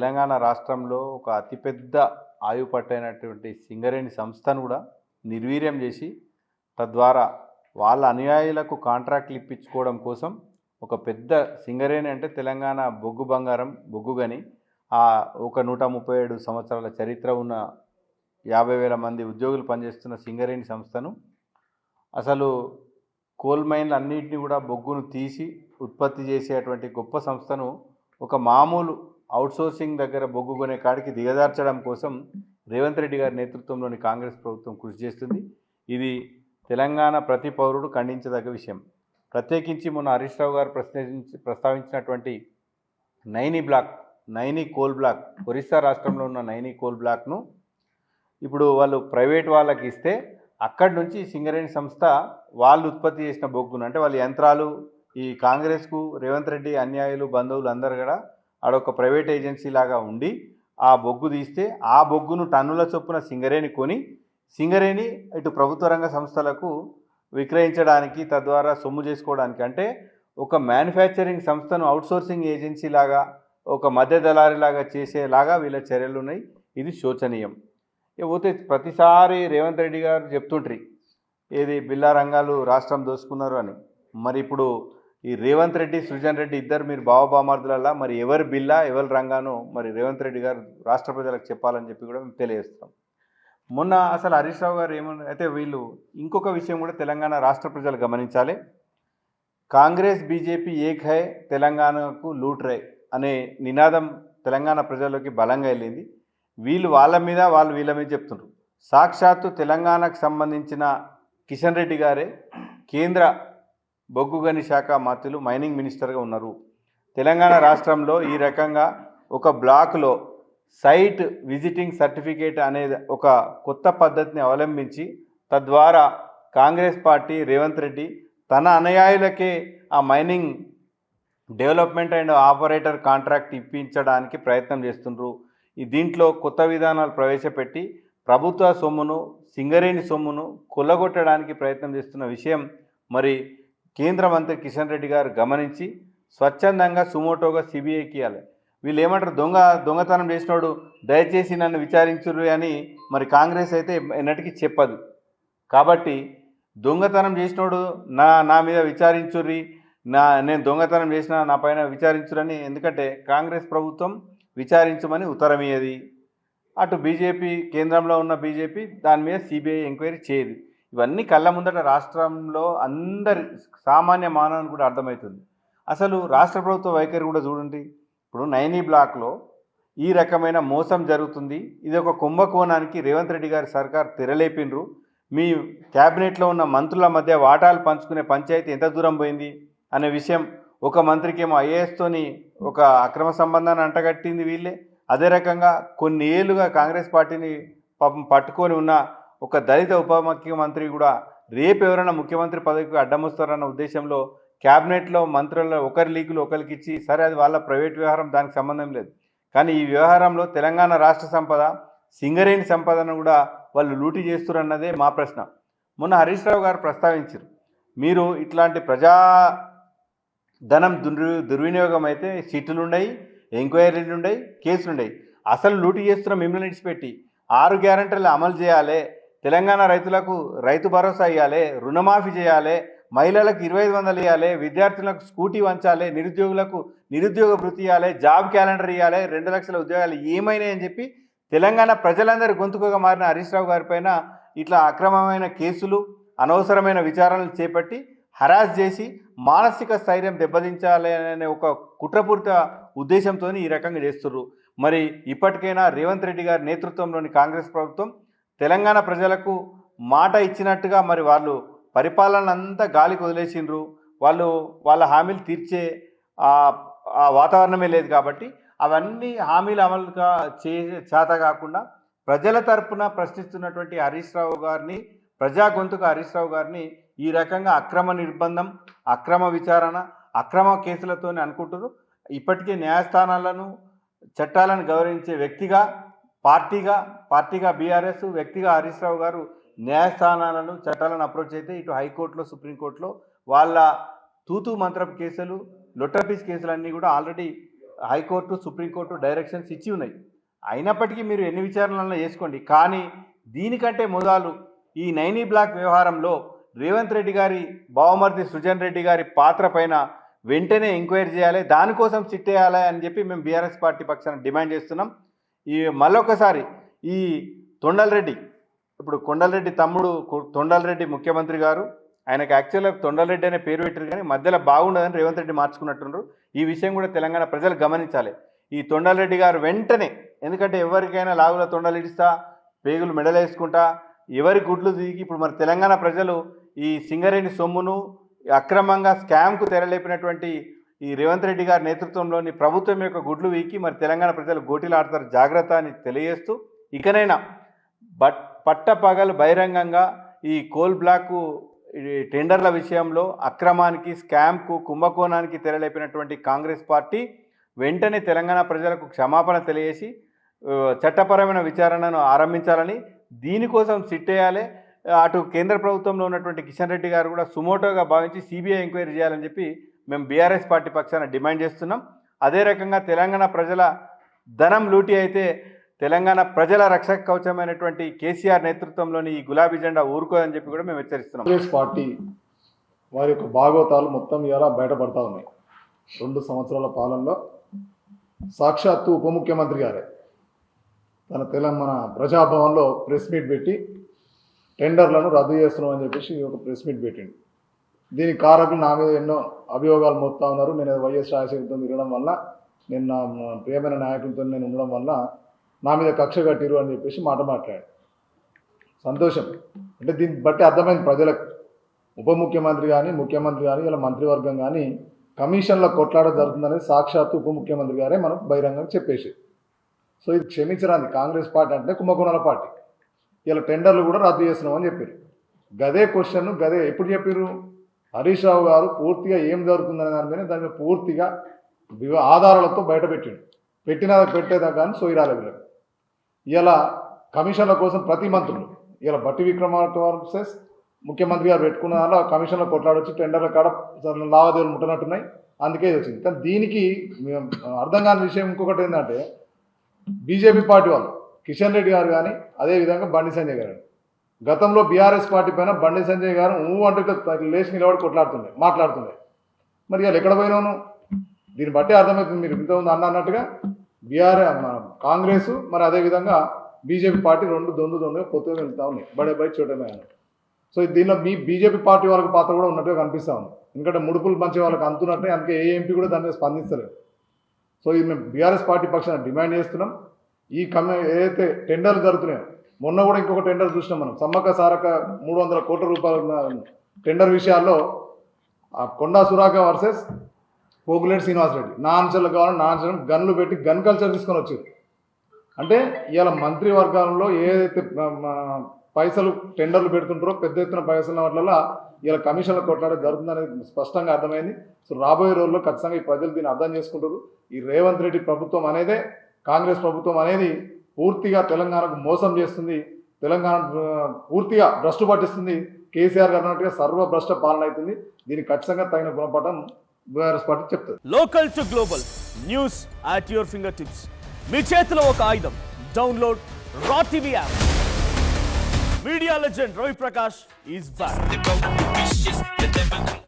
తెలంగాణ రాష్ట్రంలో ఒక అతిపెద్ద ఆయుపట్టైనటువంటి సింగరేణి సంస్థను కూడా నిర్వీర్యం చేసి తద్వారా వాళ్ళ అనుయాయులకు కాంట్రాక్ట్లు ఇప్పించుకోవడం కోసం ఒక పెద్ద సింగరేణి అంటే తెలంగాణ బొగ్గు బంగారం బొగ్గు గని ఒక 137 సంవత్సరాల చరిత్ర ఉన్న 50,000 మంది ఉద్యోగులు పనిచేస్తున్న సింగరేణి సంస్థను అసలు కోల్ మైన్లు అన్నింటినీ కూడా బొగ్గును తీసి ఉత్పత్తి చేసేటువంటి గొప్ప సంస్థను ఒక మామూలు అవుట్సోర్సింగ్ దగ్గర బొగ్గు కొనే కాడికి దిగజార్చడం కోసం రేవంత్ రెడ్డి గారి నేతృత్వంలోని కాంగ్రెస్ ప్రభుత్వం కృషి చేస్తుంది. ఇది తెలంగాణ ప్రతి పౌరుడు ఖండించదగ్గ విషయం. ప్రత్యేకించి మొన్న హరీష్ రావు గారు ప్రస్తావించినటువంటి నైనీ కోల్ బ్లాక్ ఒరిస్సా రాష్ట్రంలో ఉన్న నైనీ కోల్ బ్లాక్ను ఇప్పుడు వాళ్ళు ప్రైవేట్ వాళ్ళకి ఇస్తే అక్కడి నుంచి సింగరేణి సంస్థ వాళ్ళు ఉత్పత్తి చేసిన బొగ్గును అంటే వాళ్ళ యంత్రాలు ఈ కాంగ్రెస్కు రేవంత్ రెడ్డి అన్యాయులు బంధువులు అందరు కూడా ఆడొక ప్రైవేట్ ఏజెన్సీ లాగా ఉండి ఆ బొగ్గు తీస్తే ఆ బొగ్గును టన్నుల చొప్పున సింగరేణి కొని సింగరేణి ఇటు ప్రభుత్వ రంగ సంస్థలకు విక్రయించడానికి తద్వారా సొమ్ము చేసుకోవడానికి అంటే ఒక మ్యానుఫ్యాక్చరింగ్ సంస్థను అవుట్సోర్సింగ్ ఏజెన్సీ లాగా ఒక మధ్య దళారిలాగా చేసేలాగా వీళ్ళ చర్యలు ఉన్నాయి. ఇది శోచనీయం. పోతే ప్రతిసారి రేవంత్ రెడ్డి గారు చెప్తుండ్రి ఏది బిల్లా రంగాలు రాష్ట్రం దోసుకున్నారు అని. మరి ఇప్పుడు ఈ రేవంత్ రెడ్డి సృజన్ రెడ్డి ఇద్దరు మీరు బావబామార్దులలా మరి ఎవరు బిల్లా ఎవరు రంగానో మరి రేవంత్ రెడ్డి గారు రాష్ట్ర ప్రజలకు చెప్పాలని చెప్పి కూడా మేము తెలియజేస్తాం. మొన్న అసలు హరీష్ రావు గారు ఏమన్నా అయితే వీళ్ళు ఇంకొక విషయం కూడా తెలంగాణ రాష్ట్ర ప్రజలు గమనించాలి. కాంగ్రెస్ బీజేపీ ఏక్ హై తెలంగాణకు లూట్ రై అనే నినాదం తెలంగాణ ప్రజల్లోకి బలంగా వెళ్ళింది. వీళ్ళు వాళ్ళ మీద వాళ్ళు వీళ్ళ మీద చెప్తున్నారు. సాక్షాత్తు తెలంగాణకు సంబంధించిన కిషన్ రెడ్డి గారే కేంద్ర బొగ్గు గని శాఖ మంత్రులు మైనింగ్ మినిస్టర్గా ఉన్నారు. తెలంగాణ రాష్ట్రంలో ఈ రకంగా ఒక బ్లాక్లో సైట్ విజిటింగ్ సర్టిఫికేట్ అనేది ఒక కొత్త పద్ధతిని అవలంబించి తద్వారా కాంగ్రెస్ పార్టీ రేవంత్ రెడ్డి తన అనుయాయులకే ఆ mining development and operator contract ఇప్పించడానికి ప్రయత్నం చేస్తున్నారు. దీంట్లో కొత్త విధానాలు ప్రవేశపెట్టి ప్రభుత్వ సొమ్మును సింగరేణి సొమ్మును కొల్లగొట్టడానికి ప్రయత్నం చేస్తున్న విషయం మరి కేంద్ర మంత్రి కిషన్ రెడ్డి గారు గమనించి స్వచ్ఛందంగా సుమోటోగా సిబిఐకి ఇవ్వాలి. వీళ్ళు ఏమంటారు దొంగతనం చేసినోడు దయచేసి నన్ను విచారించుర్రు అని మరి కాంగ్రెస్ అయితే ఎన్నటికీ చెప్పదు. కాబట్టి దొంగతనం చేసినోడు నా మీద విచారించుర్రి నేను దొంగతనం చేసిన నా పైన విచారించురని ఎందుకంటే కాంగ్రెస్ ప్రభుత్వం విచారించమని ఉత్తరమయ్యేది. అటు బీజేపీ కేంద్రంలో ఉన్న బీజేపీ దాని మీద సిబిఐ ఎంక్వైరీ చేయదు. ఇవన్నీ కళ్ళ ముందట రాష్ట్రంలో అందరి సామాన్య మానవుని కూడా అర్థమవుతుంది. అసలు రాష్ట్ర ప్రభుత్వ వైఖరి కూడా చూడండి. ఇప్పుడు నైనీ బ్లాక్లో ఈ రకమైన మోసం జరుగుతుంది. ఇది ఒక కుంభకోణానికి రేవంత్ రెడ్డి గారి సర్కార్ తెరలేపినరు. మీ క్యాబినెట్లో ఉన్న మంత్రుల మధ్య వాటాలు పంచుకునే పంచాయతీ ఎంత దూరం పోయింది అనే విషయం ఒక మంత్రికేమో ఐఏఎస్తోని ఒక అక్రమ సంబంధాన్ని అంటగట్టింది వీళ్ళే. అదే రకంగా కొన్ని ఏళ్ళుగా కాంగ్రెస్ పార్టీని పాపం పట్టుకొని ఉన్న ఒక దళిత ఉప ముఖ్యమంత్రి కూడా రేపు ఎవరైనా ముఖ్యమంత్రి పదవికి అడ్డం వస్తారన్న ఉద్దేశంలో క్యాబినెట్లో మంత్రుల ఒకరి లీకులు ఒకరికి ఇచ్చి సరే అది వాళ్ళ ప్రైవేట్ వ్యవహారం, దానికి సంబంధం లేదు. కానీ ఈ వ్యవహారంలో తెలంగాణ రాష్ట్ర సంపద సింగరేణి సంపదను కూడా వాళ్ళు లూటీ చేస్తురన్నదే మా ప్రశ్న. మొన్న హరీష్ రావు గారు ప్రస్తావించారు, మీరు ఇట్లాంటి ప్రజా ధనం దుర్వినియోగం అయితే సిట్టులు ఉన్నాయి, ఎంక్వైరీలు ఉన్నాయి, కేసులు ఉన్నాయి. అసలు లూటీ చేస్తున్న మిమ్మల్ని విడిచిపెట్టి 6 గ్యారెంటీలు అమలు చేయాలి, తెలంగాణ రైతులకు రైతు భరోసా ఇవ్వాలి, రుణమాఫీ చేయాలి, మహిళలకు 2500 ఇవ్వాలి, విద్యార్థులకు స్కూటీ వంచాలి, నిరుద్యోగులకు నిరుద్యోగ భృతి ఇవ్వాలి, జాబ్ క్యాలెండర్ ఇవ్వాలి, 2 లక్షల ఉద్యోగాలు ఏమైనాయని చెప్పి తెలంగాణ ప్రజలందరి గొంతుకగా మారిన హరీష్ రావు గారి పైన ఇట్లా అక్రమమైన కేసులు అనవసరమైన విచారణలు చేపట్టి హరాస్ చేసి మానసిక స్థైర్యం దెబ్బతించాలి అనే ఒక కుట్రపూరిత ఉద్దేశంతో ఈ రకంగా చేస్తున్నారు. మరి ఇప్పటికైనా రేవంత్ రెడ్డి గారి నేతృత్వంలోని కాంగ్రెస్ ప్రభుత్వం తెలంగాణ ప్రజలకు మాట ఇచ్చినట్టుగా మరి వాళ్ళు పరిపాలన అంతా గాలికి వదిలేసిండ్రు. వాళ్ళ హామీలు తీర్చే ఆ వాతావరణమే లేదు. కాబట్టి అవన్నీ హామీలు అమలుగా చేత కాకుండా ప్రజల తరపున ప్రశ్నిస్తున్నటువంటి హరీష్ రావు గారిని, ప్రజా గొంతుక హరీష్ రావు గారిని ఈ రకంగా అక్రమ నిర్బంధం, అక్రమ విచారణ, అక్రమ కేసులతో అనుకుంటారు. ఇప్పటికే న్యాయస్థానాలను చట్టాలను గౌరవించే వ్యక్తిగా పార్టీగా బీఆర్ఎస్, వ్యక్తిగా హరీష్ రావు గారు న్యాయస్థానాలను చట్టాలను అప్రోచ్ అయితే ఇటు హైకోర్టులో సుప్రీంకోర్టులో వాళ్ళ తూతూ మంత్రపు కేసులు, లొట్టపీస్ కేసులన్నీ కూడా ఆల్రెడీ హైకోర్టు సుప్రీంకోర్టు డైరెక్షన్స్ ఇచ్చి ఉన్నాయి. అయినప్పటికీ మీరు ఎన్ని విచారణలను చేసుకోండి, కానీ దీనికంటే మొదలు ఈ నైనీ బ్లాక్ వ్యవహారంలో రేవంత్ రెడ్డి గారి బావమర్ది సృజన్ రెడ్డి గారి పాత్ర పైన వెంటనే ఎంక్వైరీ చేయాలి, దానికోసం చిట్టేయాలి అని చెప్పి మేము బీఆర్ఎస్ పార్టీ పక్షాన డిమాండ్ చేస్తున్నాం. ఈ మళ్ళొకసారి ఈ తొండలరెడ్డి, ఇప్పుడు కొండలరెడ్డి తమ్ముడు తొండలరెడ్డి ముఖ్యమంత్రి గారు, ఆయనకు యాక్చువల్గా తొండలరెడ్డి అనే పేరు పెట్టారు, కానీ మధ్యలో బాగుండదని రేవంత్ రెడ్డి మార్చుకున్నట్టున్నారు. ఈ విషయం కూడా తెలంగాణ ప్రజలు గమనించాలి. ఈ తొండలరెడ్డి గారు వెంటనే, ఎందుకంటే ఎవరికైనా లాగుల తొండలు ఇడిస్తా, పేగులు మెడలేసుకుంటా, ఎవరి గుడ్లు దిగి, ఇప్పుడు మరి తెలంగాణ ప్రజలు ఈ సింగరేణి సొమ్మును అక్రమంగా స్కామ్కు తెరలేపినటువంటి ఈ రేవంత్ రెడ్డి గారి నేతృత్వంలోని ప్రభుత్వం యొక్క గుడ్లు వీకి మరి తెలంగాణ ప్రజలు గోటీలాడతారు, జాగ్రత్త అని తెలియజేస్తూ, ఇకనైనా పట్టపగలు బహిరంగంగా ఈ కోల్ బ్లాక్ టెండర్ల విషయంలో అక్రమానికి, స్కామ్కు, కుంభకోణానికి తెరలేపినటువంటి కాంగ్రెస్ పార్టీ వెంటనే తెలంగాణ ప్రజలకు క్షమాపణ తెలియజేసి చట్టపరమైన విచారణను ఆరంభించాలని, దీనికోసం సిట్టేయాలి. అటు కేంద్ర ప్రభుత్వంలో ఉన్నటువంటి కిషన్ రెడ్డి గారు కూడా సుమోటోగా భావించి సిబిఐ ఎంక్వైరీ చేయాలని చెప్పి మేము బీఆర్ఎస్ పార్టీ పక్షాన డిమాండ్ చేస్తున్నాం. అదే రకంగా తెలంగాణ ప్రజల ధనం లూటీ అయితే తెలంగాణ ప్రజల రక్షక కవచమైనటువంటి కేసీఆర్ నేతృత్వంలోని ఈ గులాబీ జెండా ఊరుకోదని చెప్పి కూడా మేము హెచ్చరిస్తున్నాం. కాంగ్రెస్ పార్టీ వారి యొక్క భాగవతాలు మొత్తం ఇలా బయటపడతా ఉన్నాయి. 2 సంవత్సరాల పాలనలో సాక్షాత్తు ఉప ముఖ్యమంత్రి గారే తన తెలంగాణ ప్రజాభవన్లో ప్రెస్ మీట్ పెట్టి టెండర్లను రద్దు చేస్తున్నామని చెప్పేసి ఒక ప్రెస్ మీట్ పెట్టిండు. దీనికి కారకులు నా మీద ఎన్నో అభియోగాలు మోపుతా ఉన్నారు. నేను వైఎస్ రాజశేఖర్తో తిరగడం వల్ల, నేను నా ప్రియమైన నాయకులతో నేను ఉండడం వల్ల నా మీద కక్ష కట్టిరు అని చెప్పేసి మాట్లాడాడు. సంతోషం. అంటే దీన్ని బట్టి అర్థమైంది ప్రజలకు, ఉప ముఖ్యమంత్రి కానీ, ముఖ్యమంత్రి కానీ, ఇలా మంత్రివర్గం కానీ కమిషన్ల కొట్లాట జరుగుతుందనేది సాక్షాత్తు ఉప ముఖ్యమంత్రి గారే మనకు బహిరంగంగా చెప్పేసి. సో ఇది క్షమించరాంది. కాంగ్రెస్ పార్టీ అంటే కుంభకోణాల పార్టీ. ఇలా టెండర్లు కూడా రద్దు చేస్తున్నామని చెప్పారు. గదే క్వశ్చన్ గదే ఎప్పుడు చెప్పారు? హరీష్ రావు గారు పూర్తిగా ఏం జరుగుతుందనే దాని మీద పూర్తిగా ఆధారాలతో బయట పెట్టేదా కానీ సోయిరాలే వీళ్ళకి. ఇలా కమిషన్ల కోసం ప్రతి మంత్రులు, ఇలా బట్టి విక్రమార్క వర్సెస్ ముఖ్యమంత్రి గారు పెట్టుకున్న దానిలో కమిషన్లో కొట్లాడొచ్చి టెండర్ల కాడ లావాదేవీలు ముట్టనట్టున్నాయి. అందుకే ఇది వచ్చింది. కానీ దీనికి అర్థం కాని విషయం ఇంకొకటి ఏంటంటే, బీజేపీ పార్టీ వాళ్ళు కిషన్ రెడ్డి గారు కానీ, అదేవిధంగా బండి సంజయ్ గారు, గతంలో బీఆర్ఎస్ పార్టీ పైన బండి సంజయ్ గారు అంటే లేచి నిలబడి మాట్లాడుతుండే. మరి వాళ్ళు ఎక్కడ పోయినాను? దీన్ని బట్టి అర్థమవుతుంది. మీరు ఇంతకుముందు అన్నట్టుగా కాంగ్రెస్ మరి అదేవిధంగా బీజేపీ పార్టీ 2 దొందుగా పొత్తుగా వెళ్తూ ఉన్నాయి. బడే చూడమే. సో దీనిలో బీజేపీ పార్టీ వాళ్ళకి పాత్ర కూడా ఉన్నట్టుగా కనిపిస్తూ ఉంది. ఎందుకంటే ముడుపులు మంచి వాళ్ళకి అంతున్నట్టే, అందుకే ఏ ఎంపీ కూడా దాని మీద స్పందిస్తలేదు. సో ఇది మేము బీఆర్ఎస్ పార్టీ పక్షాన డిమాండ్ చేస్తున్నాం. ఈ ఏదైతే టెండర్లు జరుగుతున్నాయో, మొన్న కూడా ఇంకొక టెండర్ చూసినాం మనం, సమ్మక్క సారక్క 300 కోట్ల రూపాయల టెండర్ విషయాల్లో కొండా సురాక వర్సెస్ పోగులేటి శ్రీనివాసరెడ్డి, నా అంచెలు కావాలని నా అంచెలు గన్లు పెట్టి గన్ కల్చర్ తీసుకొని వచ్చేది. అంటే ఇవాళ మంత్రివర్గాలలో ఏదైతే పైసలు టెండర్లు పెడుతుంటారో పెద్ద ఎత్తున పైసల వాటిలో ఇలా కమిషన్ల కొట్లాడే జరుగుతుందనేది స్పష్టంగా అర్థమైంది. సో రాబోయే రోజుల్లో ఖచ్చితంగా ఈ ప్రజలు దీన్ని అర్థం చేసుకుంటారు. ఈ రేవంత్ రెడ్డి ప్రభుత్వం అనేదే, కాంగ్రెస్ ప్రభుత్వం అనేది పూర్తిగా తెలంగాణకు మోసం చేస్తుంది, తెలంగాణ పూర్తిగా భ్రష్టు పట్టిస్తుంది. కేసీఆర్ గారు అన్నట్టుగా సర్వభ్రష్ట పాలన అవుతుంది. దీనికి ఖచ్చితంగా తగిన గుణపాఠం బీఆర్ఎస్ పార్టీ చెప్తుంది. Local to global news at your fingertips. మీ చేతిలో ఒక ఆయుధం. Download raw TV app. Media legend Ravi Prakash is back.